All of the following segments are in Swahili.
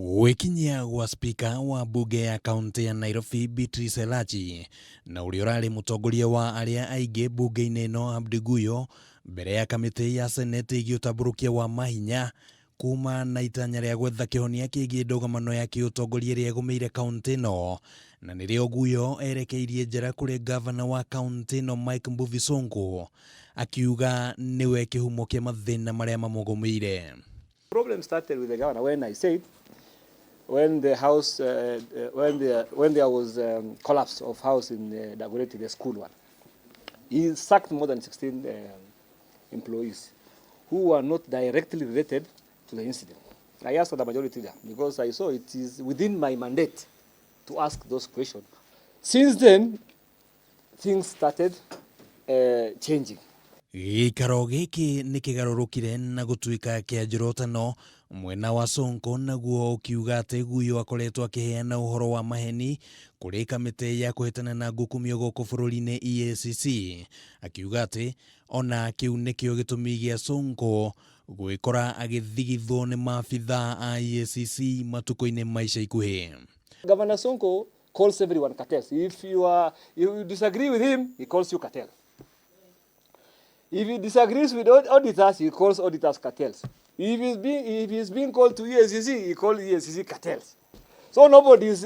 Wikinyia gwa spika wa bunge ya kaunti ya Nairobi Beatrice Elachi na uria urari mutongoria wa aria aingi bunge-ini no Abdiguyo mbere ya kamiti ya seneti igiutamburukia wa mahinya kuma na itanya ria gwetha kihonia kigie ndugamano ya kiutongoria ria gumeire kaunti no na nirio Guyo erekeirie njira kuri gavana wa kaunti no Mike Mbuvi Sonko akiuga niwe kihumo kia mathina maria mamugumeire. Problem started with the governor when I said when the house when there was collapse of house in Dagoretti, the school one, he sacked more than 16 employees who were not directly related to the incident. I asked for the majority there because I saw it is within my mandate to ask those questions. Since then, things started changing. Gikaro giki ni kigarurukire na gutuika kia njirotano mwena wa Sonko naguo ukiuga ati Guyo akoretwo akiheana uhoro wa maheni kuri kamiti ya kuhetana na ngukumio guku bururi-ini EACC, akiuga ati ona kiu nikio gitumi gia Sonko gwikora agithigithwo ni maabitha a EACC matuko-ini maisha ikuhi. Governor Sonko calls everyone cartels. If you disagree with him, he calls you cartel. If he disagrees with auditors, he calls auditors cartels. If he's being called to EACC, he calls EACC cartels. So nobody is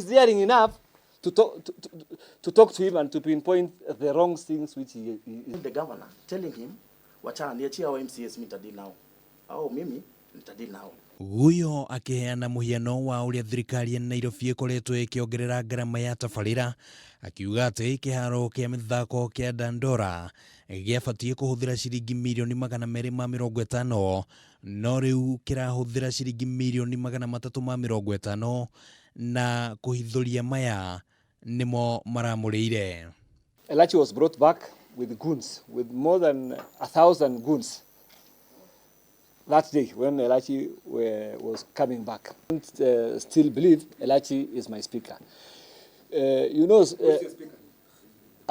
daring enough to talk to him and to pinpoint the wrong things which he the governor telling him, wachana niachie hao MCAs nitadili nao. Au mimi nitadili nao. Guyo akiheana muhiano wa uria thirikari ya Nairobi ikoretwo ikiongerera ngarama ya tabarira, akiuga ati kiharo kia mithako kia Dandora giabatie kuhuthira ciringi milioni 250 no riu kirahuthira ciringi milioni 350 na kuhithuria maya nimo maramuriire. Elachi was brought back with goons, with more than 1,000 goons. That day when Elachi was coming back, I still believe Elachi is my speaker. I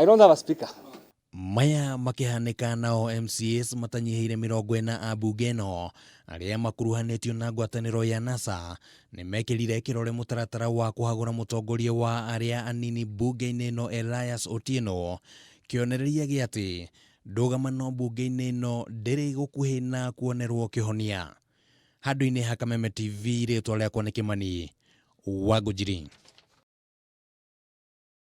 don't have a speaker. Maya makihanika nao MCAs matanyiheire 40 a bunge no aria makuruhanitio na ngwataniro ya NASA ni mekirire kirore mutaratara wa kuhagura mutongoria wa aria anini bunge-ini no Elias Otieno, kionereria giati ndugamano bunge-ini no ndiri gukuhi na kuonerwo kihonia. Handu-ini ha Kameme TV ritwa riakwa ni Kimani wa Ngujiri.